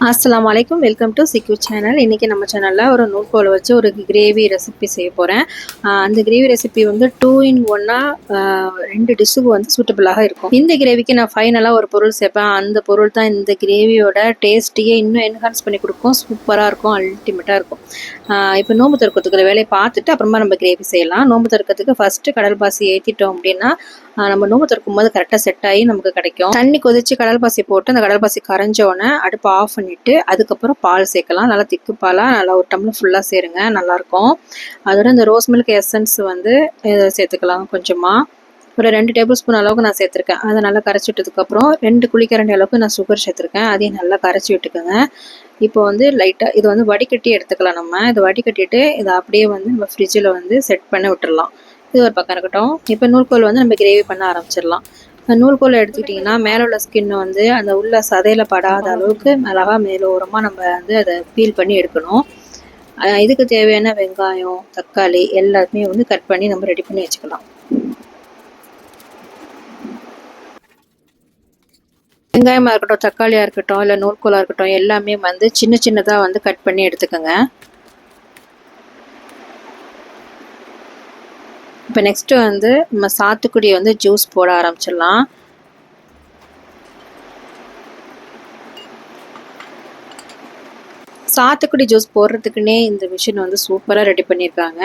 அஸ்ஸலாமு அலைக்கும். Welcome to சிக்யூ channel. இன்றைக்கி நம்ம சேனலில் ஒரு நூல்கோலை வச்சு ஒரு கிரேவி ரெசிபி செய்ய போகிறேன். அந்த கிரேவி ரெசிபி வந்து 2 in 1 2 டிஷ்ஷுக்கு வந்து சூட்டபிளாக இருக்கும். இந்த கிரேவிக்கு நான் ஃபைனலாக ஒரு பொருள் சேர்ப்பேன். அந்த பொருள் தான் இந்த கிரேவியோட டேஸ்ட்டையே இன்னும் என்ஹான்ஸ் பண்ணி கொடுக்கும். சூப்பராக இருக்கும், அல்டிமேட்டாக இருக்கும். இப்போ நோம்பு திறக்கிறதுக்குள்ள வேலையை பார்த்துட்டு அப்புறமா நம்ம கிரேவி செய்யலாம். நோம்பு திறக்கிறதுக்கு ஃபஸ்ட்டு கடல் பாசி ஏற்றிட்டோம் அப்படின்னா நம்ம நோம்பு திறக்கும் போது கரெக்டாக செட் ஆகி நமக்கு கிடைக்கும். தண்ணி கொதிச்சு கடல் பாசி போட்டு அந்த கடல் பாசி கரைஞ்சோடனே அடுப்பு ஆஃப் பண்ணிவிட்டு அதுக்கப்புறம் பால் சேர்க்கலாம். நல்லா திக்கு பாலாக நல்லா ஒரு டம்ளர் ஃபுல்லாக சேருங்க, நல்லாயிருக்கும். அதோட இந்த ரோஸ் மில்க் எசன்ஸ் வந்து சேர்த்துக்கலாம். கொஞ்சமாக ஒரு 2 டேபிள் ஸ்பூன் அளவுக்கு நான் சேர்த்துருக்கேன். அதை நல்லா கரைச்சி விட்டதுக்கப்புறம் 2 குழிக்கரண்டி அளவுக்கு நான் சுகர் சேர்த்துருக்கேன். அதையும் நல்லா கரைச்சி விட்டுக்கோங்க. இப்போ வந்து லைட்டாக இது வந்து வடிகட்டி எடுத்துக்கலாம். நம்ம இதை வடிகட்டிட்டு இதை அப்படியே வந்து நம்ம ஃப்ரிட்ஜில் வந்து செட் பண்ணி விட்டுடலாம். இது ஒரு பக்கம் இருக்கட்டும். இப்போ நூல்கோல் வந்து நம்ம கிரேவி பண்ண ஆரம்பிச்சிடலாம். நூல்கோல் எடுத்துக்கிட்டிங்கன்னா மேலே உள்ள ஸ்கின்னை வந்து அந்த உள்ள சதையில் படாத அளவுக்கு மிளகா மேலே ஓரமாக நம்ம வந்து அதை பீல் பண்ணி எடுக்கணும். இதுக்கு தேவையான வெங்காயம், தக்காளி எல்லாத்தையுமே வந்து கட் பண்ணி நம்ம ரெடி பண்ணி வச்சுக்கலாம். வெங்காயமாக இருக்கட்டும், தக்காளியாக இருக்கட்டும், இல்லை நூல்கோலாக இருக்கட்டும், எல்லாமே வந்து சின்ன சின்னதாக வந்து கட் பண்ணி எடுத்துக்கோங்க. இப்போ நெக்ஸ்ட்டு வந்து நம்ம சாத்துக்குடி வந்து ஜூஸ் போட ஆரம்பிச்சிடலாம். சாத்துக்குடி ஜூஸ் போடுறதுக்குன்னே இந்த மிஷின் வந்து சூப்பராக ரெடி பண்ணியிருக்காங்க.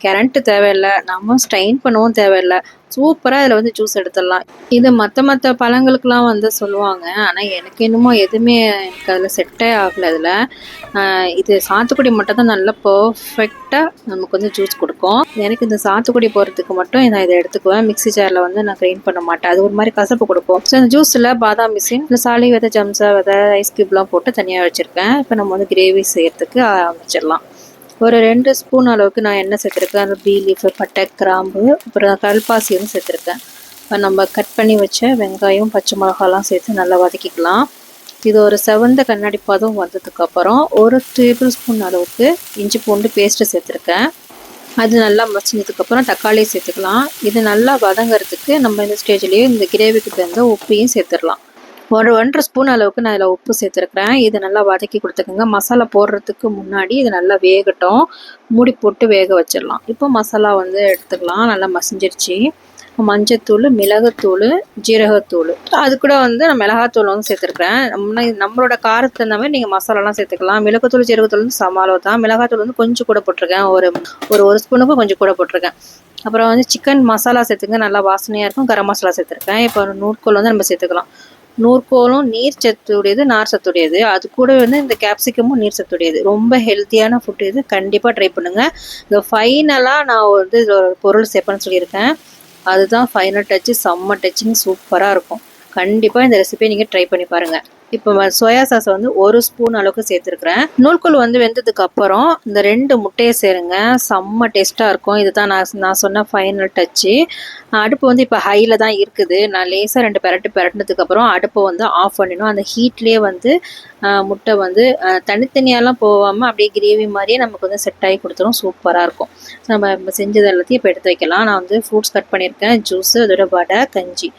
கரண்ட்டு தேவையில்லை, நம்ம ஸ்ட்ரெயின் பண்ணவும் தேவையில்லை. சூப்பராக இதில் வந்து ஜூஸ் எடுத்துடலாம். இது மற்ற பழங்களுக்கெலாம் வந்து சொல்லுவாங்க, ஆனால் எனக்கு என்னமோ எதுவுமே எனக்கு அதில் செட்டே ஆகலை. இது சாத்துக்குடி மட்டும் தான் நல்லா பர்ஃபெக்டாக நமக்கு வந்து ஜூஸ் கொடுக்கும். எனக்கு இந்த சாத்துக்குடி போடுறதுக்கு மட்டும் நான் இதை எடுத்துக்குவேன். மிக்ஸி ஜாரில் வந்து நான் கிரைண்ட் பண்ண மாட்டேன், அது ஒரு மாதிரி கசப்பு கொடுக்கும். ஸோ இந்த ஜூஸில் பாதாம் மிஷின், இந்த சாலி விதை, ஜம்சா விதை, ஐஸ் க்யூப்லாம் போட்டு தனியாக வச்சுருக்கேன். இப்போ நம்ம வந்து கிரேவி செய்கிறதுக்கு ஆரம்பிச்சிடலாம். ஒரு 2 ஸ்பூன் அளவுக்கு நான் எண்ணெய் சேர்த்துருக்கேன். அந்த பீ லீஃபு, பட்டை, கிராம்பு, அப்புறம் கல்பாசி வந்து சேர்த்துருக்கேன். நம்ம கட் பண்ணி வச்ச வெங்காயம், பச்சை மிளகாலாம் சேர்த்து நல்லா வதக்கிக்கலாம். இது ஒரு செவந்த கண்ணாடி பதம் வந்ததுக்கப்புறம் 1 டேபிள் ஸ்பூன் அளவுக்கு இஞ்சி பூண்டு பேஸ்ட்டு சேர்த்துருக்கேன். அது நல்லா மசிஞ்சதுக்கப்புறம் தக்காளி சேர்த்துக்கலாம். இது நல்லா வதங்கிறதுக்கு நம்ம இந்த ஸ்டேஜ்லேயே இந்த கிரேவிக்கு தகுந்த உப்பையும் சேர்த்துடலாம். 1.5 ஸ்பூன் அளவுக்கு நான் இதில் உப்பு சேர்த்துருக்குறேன். இதை நல்லா வதக்கி கொடுத்துக்கோங்க. மசாலா போடுறதுக்கு முன்னாடி இது நல்லா வேகட்டும், மூடி போட்டு வேக வச்சிடலாம். இப்போ மசாலா வந்து எடுத்துக்கலாம். நல்லா மசிஞ்சிருச்சு. மஞ்சத்தூள், மிளகுத்தூள், ஜீரகத்தூள், அது கூட வந்து நான் மிளகாத்தூள் வந்து சேர்த்துருக்குறேன். நம்மளோட காரத்துக்கு தகுந்த மாதிரி நீங்கள் மசாலாலாம் சேர்த்துக்கலாம். மிளகுத்தூள், ஜீரகத்தூள் வந்து சமாளம் தான். மிளகாத்தூள் வந்து கொஞ்சம் கூட போட்டிருக்கேன். ஒரு ஸ்பூனுக்கும் கொஞ்சம் கூட போட்டிருக்கேன். அப்புறம் வந்து சிக்கன் மசாலா சேர்த்துங்க, நல்லா வாசனையாக இருக்கும். கரம் மசாலா சேர்த்துருக்கேன். இப்போ நூற்கோல் வந்து நம்ம சேர்த்துக்கலாம். நூற்கோலும் நீர் சத்துடையது, நார் சத்துடையது. அது கூட வந்து இந்த கேப்சிகமும் நீர் சத்துடையது. ரொம்ப ஹெல்த்தியான ஃபுட் இது. கண்டிப்பாக ட்ரை பண்ணுங்கள். இந்த ஃபைனலாக நான் வந்து இதில் ஒரு பொருள் சேர்ப்பேன்னு சொல்லியிருக்கேன். அதுதான் ஃபைனல் டச்சு. செம்ம டச்சிங், சூப்பராக இருக்கும். கண்டிப்பாக இந்த ரெசிபியை நீங்கள் ட்ரை பண்ணி பாருங்கள். இப்போ சோயா சாஸ் வந்து 1 ஸ்பூன் அளவுக்கு சேர்த்துருக்குறேன். நூல்கோல் வந்து வெந்ததுக்கு அப்புறம் இந்த 2 முட்டையை சேருங்க, செம்ம டேஸ்ட்டாக இருக்கும். இதுதான் நான் சொன்ன ஃபைனல் டச்சு. அடுப்பு வந்து இப்போ ஹையில் தான் இருக்குது. நான் லேசாக 2 பெரட்டினதுக்கப்புறம் அடுப்பை வந்து ஆஃப் பண்ணிடணும். அந்த ஹீட்லேயே வந்து முட்டை வந்து தனித்தனியாலாம் போகாமல் அப்படியே கிரேவி மாதிரியே நமக்கு வந்து செட் ஆகி கொடுத்துரும். சூப்பராக இருக்கும். நம்ம செஞ்சது எல்லாத்தையும் இப்போ எடுத்து வைக்கலாம். நான் வந்து ஃப்ரூட்ஸ் கட் பண்ணியிருக்கேன், ஜூஸு, அதோட வடை, கஞ்சி.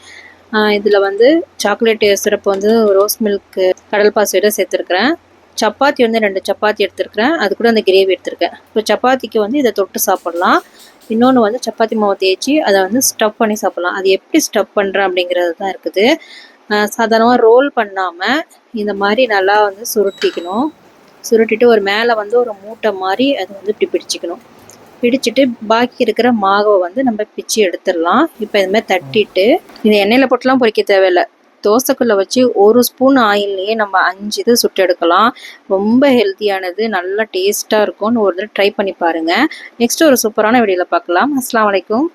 இதில் வந்து சாக்லேட் சிரப்பு வந்து ரோஸ் மில்க்கு, கடல் பாசியோட சேர்த்துருக்குறேன். சப்பாத்தி வந்து 2 சப்பாத்தி எடுத்துருக்குறேன். அது கூட அந்த கிரேவி எடுத்துருக்கேன். இப்போ சப்பாத்திக்கு வந்து இதை தொட்டு சாப்பிட்லாம். இன்னொன்று வந்து சப்பாத்தி மாவு தேய்ச்சி அதை வந்து ஸ்டஃப் பண்ணி சாப்பிட்லாம். அது எப்படி ஸ்டஃப் பண்ணுறேன் அப்படிங்கிறது தான் இருக்குது. சாதாரணமாக ரோல் பண்ணாமல் இந்த மாதிரி நல்லா வந்து சுருட்டிக்கணும். சுருட்டிட்டு ஒரு மேலே வந்து ஒரு மூட்டை மாதிரி அதை வந்து இப்படி பிடிச்சிக்கணும். பிடிச்சிட்டு பாக்கி இருக்கிற மாவை வந்து நம்ம பிச்சு எடுத்துடலாம். இப்போ இது மாதிரி தட்டிட்டு, இது எண்ணெயில் போட்டுலாம் பொரிக்க தேவையில்லை. தோசைக்குள்ளே வச்சு 1 ஸ்பூன் ஆயில்லையே நம்ம 5 இது சுட்டு எடுக்கலாம். ரொம்ப ஹெல்த்தியானது, நல்லா டேஸ்ட்டாக இருக்கும்னு ஒரு தடவை ட்ரை பண்ணி பாருங்கள். நெக்ஸ்ட்டு ஒரு சூப்பரான வீடியோவில் பார்க்கலாம். அஸ்ஸலாமு அலைக்கும்.